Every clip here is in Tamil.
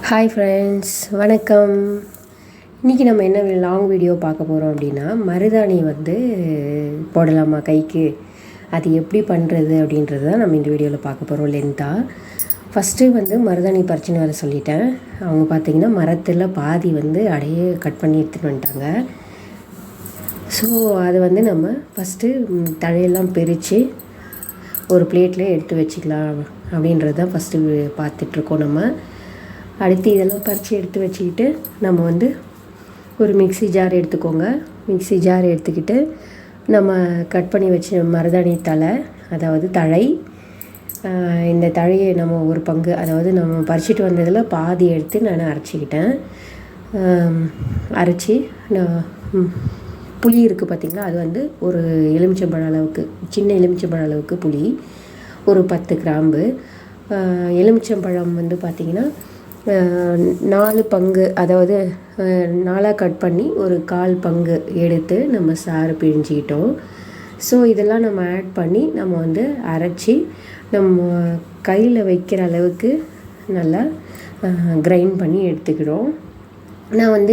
ஹாய் ஃப்ரெண்ட்ஸ், வணக்கம். இன்றைக்கி நம்ம என்ன லாங் வீடியோ பார்க்க போகிறோம் அப்படின்னா, மருதாணி போடலாமா கைக்கு, அது எப்படி பண்ணுறது அப்படின்றது தான் நம்ம இந்த வீடியோவில் பார்க்க போகிறோம் லென்த்தாக. ஃபஸ்ட்டு மருதாணி பறிச்சுன்னு வர சொல்லிட்டேன். அவங்க பார்த்திங்கன்னா மரத்தில் பாதி அடையே கட் பண்ணி எடுத்துகிட்டு வந்துட்டாங்க. ஸோ அது நம்ம ஃபஸ்ட்டு தழையெல்லாம் பிரித்து ஒரு பிளேட்டில் எடுத்து வச்சுக்கலாம் அப்படின்றது தான் ஃபஸ்ட்டு பார்த்துட்ருக்கோம். நம்ம அடுத்து இதெல்லாம் பறித்து எடுத்து வச்சுக்கிட்டு நம்ம ஒரு மிக்ஸி ஜார் எடுத்துக்கோங்க. மிக்ஸி ஜார் எடுத்துக்கிட்டு நம்ம கட் பண்ணி வச்ச மருதாணி தழை, அதாவது தழை, இந்த தழையை நம்ம ஒரு பங்கு, அதாவது நம்ம பறிச்சிட்டு வந்ததில் பாதி எடுத்து நான் அரைச்சிக்கிட்டேன். அரைச்சி புளி இருக்குது பார்த்திங்களா, அது ஒரு எலுமிச்சம்பழம் அளவுக்கு, சின்ன எலுமிச்சம்பழம் அளவுக்கு புளி, ஒரு 10 கிராம்பு. எலுமிச்சம்பழம் பார்த்திங்கன்னா 4 பங்கு, அதாவது 4 கட் பண்ணி ஒரு 1/4 பங்கு எடுத்து நம்ம சாறு பிழிஞ்சிக்கிட்டோம். ஸோ இதெல்லாம் நம்ம ஆட் பண்ணி நம்ம அரைச்சி நம்ம கையில் வைக்கிற அளவுக்கு நல்லா கிரைண்ட் பண்ணி எடுத்துக்கிறோம். நான்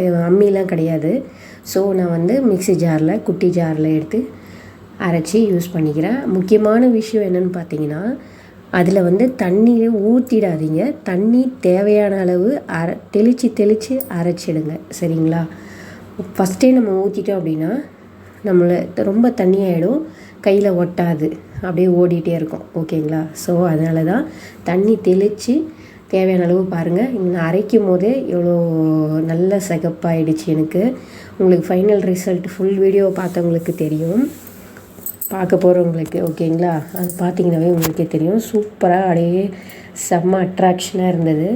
எங்கள் அம்மிலாம் கிடையாது. ஸோ நான் மிக்ஸி ஜாரில், குட்டி ஜாரில் எடுத்து அரைச்சி யூஸ் பண்ணிக்கிறேன். முக்கியமான விஷயம் என்னென்னு பார்த்தீங்கன்னா, அதில் தண்ணியை ஊற்றிடாதீங்க. தண்ணி தேவையான அளவு தெளித்து அரைச்சிடுங்க, சரிங்களா? ஃபஸ்ட்டே நம்ம ஊற்றிட்டோம் அப்படின்னா ரொம்ப தண்ணியாகிடும், கையில் ஒட்டாது, அப்படியே ஓடிட்டே இருக்கும், ஓகேங்களா? ஸோ அதனால தான் தண்ணி தெளித்து தேவையான அளவு பாருங்கள். இங்கே அரைக்கும் போதே எவ்வளோ நல்ல சிகப்பாயிடுச்சு எனக்கு. உங்களுக்கு ஃபைனல் ரிசல்ட் ஃபுல் வீடியோ பார்த்தவங்களுக்கு தெரியும், பார்க்க போகிறவங்களுக்கு, ஓகேங்களா? அது பார்த்திங்கனாவே உங்களுக்கே தெரியும். சூப்பராக அப்படியே செம்ம அட்ராக்ஷனாக இருந்தது,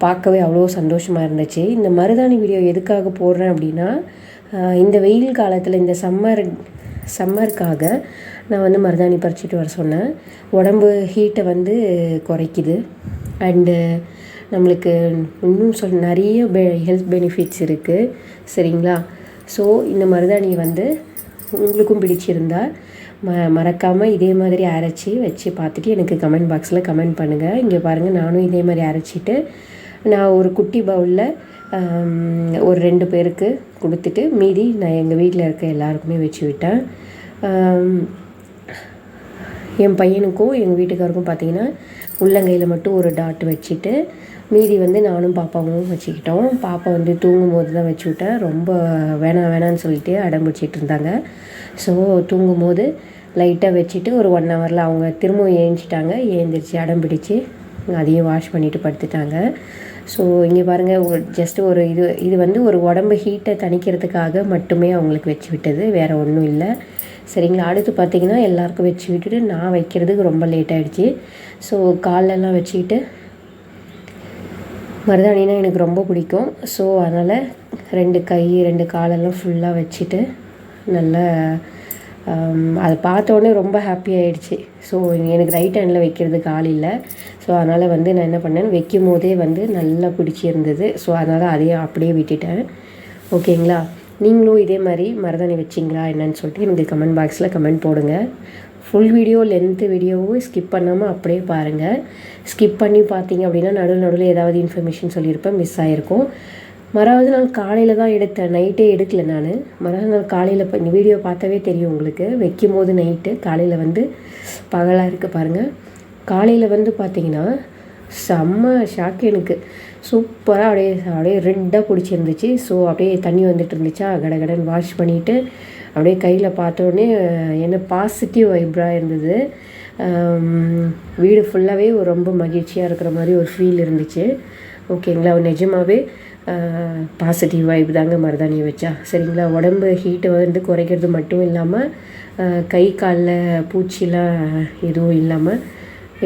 பார்க்கவே அவ்வளோ சந்தோஷமாக இருந்துச்சு. இந்த மருதாணி வீடியோ எதுக்காக போடுறேன் அப்படின்னா, இந்த வெயில் காலத்தில், இந்த சம்மருக்காக நான் மருதாணி பறிச்சிட்டு வர சொன்னேன். உடம்பு ஹீட்டை குறைக்குது, அண்டு நம்மளுக்கு இன்னும் நிறைய ஹெல்த் பெனிஃபிட்ஸ் இருக்குது, சரிங்களா? ஸோ இந்த மருதாணி உங்களுக்கும் பிடிச்சிருந்தா மறக்காமல் இதே மாதிரி அரைச்சி வச்சு பார்த்துட்டு எனக்கு கமெண்ட் பாக்ஸில் கமெண்ட் பண்ணுங்கள். இங்கே பாருங்கள், நானும் இதே மாதிரி அரைச்சிட்டு நான் ஒரு குட்டி பவுலில் ஒரு 2 பேருக்கு கொடுத்துட்டு மீதி நான் எங்கள் வீட்டில் இருக்க எல்லாருக்குமே வச்சு விட்டேன். என் பையனுக்கும் எங்கள் வீட்டுக்காருக்கும் பார்த்திங்கன்னா உள்ளங்கையில் மட்டும் ஒரு டாட் வச்சுட்டு மீதி நானும் பாப்பாவும் வச்சுக்கிட்டோம். பாப்பா தூங்கும் போது தான் வச்சு விட்டேன். ரொம்ப வேணான்னு சொல்லிட்டு அடம் பிடிச்சிட்டு இருந்தாங்க. ஸோ தூங்கும் போது லைட்டாக வச்சுட்டு ஒரு 1 ஹவரில் அவங்க திரும்பவும் ஏந்திரிச்சு அடம் பிடிச்சி அதையும் வாஷ் பண்ணிவிட்டு படுத்துட்டாங்க. ஸோ இங்கே பாருங்கள், ஜஸ்ட்டு ஒரு இது ஒரு உடம்பு ஹீட்டை தணிக்கிறதுக்காக மட்டுமே அவங்களுக்கு வச்சு விட்டது, வேறு ஒன்றும் இல்லை, சரிங்களா? அடுத்து பார்த்திங்கன்னா எல்லாருக்கும் வச்சு விட்டுட்டு நான் வைக்கிறதுக்கு ரொம்ப லேட் ஆகிடுச்சு. ஸோ காலெல்லாம் வச்சுக்கிட்டு, மருதாணினா எனக்கு ரொம்ப பிடிக்கும். ஸோ அதனால் 2 கை 2 காலெல்லாம் ஃபுல்லாக வச்சுட்டு நல்லா அதை பார்த்தோன்னே ரொம்ப ஹாப்பி ஆகிடுச்சு. ஸோ எனக்கு ரைட் ஹேண்டில் வைக்கிறதுக்கு ஆள் இல்லை. ஸோ அதனால் நான் என்ன பண்ணேன், வைக்கும் போதே நல்லா பிடிச்சிருந்தது. ஸோ அதனால் அதையே அப்படியே விட்டுட்டேன், ஓகேங்களா? நீங்களும் இதே மாதிரி மருதாணி வச்சிங்களா என்னன்னு சொல்லிட்டு எனக்கு கமெண்ட் பாக்ஸில் கமெண்ட் போடுங்க. ஃபுல் வீடியோ, லென்த்து வீடியோவும் ஸ்கிப் பண்ணாமல் அப்படியே பாருங்கள். ஸ்கிப் பண்ணி பார்த்தீங்க அப்படின்னா நடுவில் ஏதாவது இன்ஃபர்மேஷன் சொல்லியிருப்பேன், மிஸ் ஆகிருக்கும். மறாவது நாள் காலையில் தான் எடுத்தேன், நைட்டே எடுக்கலை நான். மறாவது நாள் காலையில் இப்போ இந்த வீடியோ பார்த்தாவே தெரியும் உங்களுக்கு. வைக்கும் போது நைட்டு, காலையில் பகலாக இருக்குது பாருங்கள். காலையில் பார்த்திங்கன்னா செம்ம ஷாக்கு எனக்கு. சூப்பராக அப்படியே ரெட்டாக பிடிச்சிருந்துச்சு. ஸோ அப்படியே தண்ணி இருந்துச்சா, கடகடன்னு வாஷ் பண்ணிவிட்டு அப்படியே கையில் பார்த்தோன்னே என்ன பாசிட்டிவ் வைப்ராக இருந்தது. வீடு ஃபுல்லாகவே ரொம்ப மகிழ்ச்சியாக இருக்கிற மாதிரி ஒரு ஃபீல் இருந்துச்சு, ஓகேங்களா? நிஜமாகவே பாசிட்டிவ் வைப் தாங்க மருதாணியை வச்சா, சரிங்களா? உடம்பு ஹீட்டை குறைக்கிறது மட்டும் இல்லாமல் கை காலில் பூச்சிலாம் எதுவும் இல்லாமல்,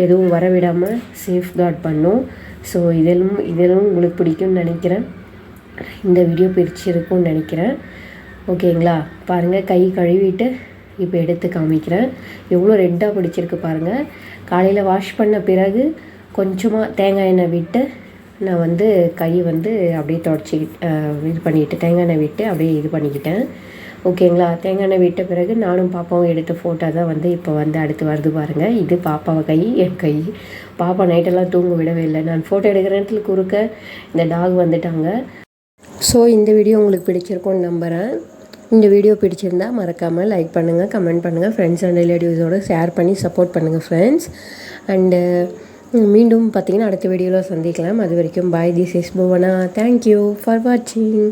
எதுவும் வரவிடாமல் சேஃப்கார்ட் பண்ணும். ஸோ இதெல்லாம் உங்களுக்கு பிடிக்கும்னு நினைக்கிறேன். இந்த வீடியோ பிடிச்சிருக்கும்னு நினைக்கிறேன், ஓகேங்களா? பாருங்கள், கை கழுவிட்டு இப்போ எடுத்து காமிக்கிறேன். எவ்வளோ ரெட்டாக பிடிச்சிருக்கு பாருங்கள். காலையில் வாஷ் பண்ண பிறகு கொஞ்சமாக தேங்காய் எண்ணெய் விட்டு நான் கை அப்படியே தொடச்சி இது பண்ணிவிட்டு தேங்காய் எண்ணெய் விட்டு அப்படியே இது பண்ணிக்கிட்டேன். ஓகேங்களா. தேங்காய் எண்ணெய் விட்ட பிறகு நானும் பாப்பாவும் எடுத்த ஃபோட்டோ தான் வந்து இப்போ வந்து அடுத்து வருது பாருங்கள். இது பாப்பாவை கை, என் கை. பாப்பா நைட்டெல்லாம் தூங்க விடவே இல்லை. நான் ஃபோட்டோ எடுக்கிற நேரத்தில் குறுக்க இந்த டாக் வந்துட்டாங்க. ஸோ இந்த வீடியோ உங்களுக்கு பிடிச்சிருக்கும்னு நம்புகிறேன். இந்த வீடியோ பிடிச்சிருந்தா மறக்காமல் லைக் பண்ணுங்கள், கமெண்ட் பண்ணுங்கள், ஃப்ரெண்ட்ஸ் அண்ட் ரிலேட்டிவ்ஸோடு ஷேர் பண்ணி சப்போர்ட் பண்ணுங்கள் ஃப்ரெண்ட்ஸ். அண்டு மீண்டும் பார்த்திங்கன்னா அடுத்த வீடியோவில் சந்திக்கலாம். அது வரைக்கும் bye. This is Bhuvana. Thank you for வாட்சிங்.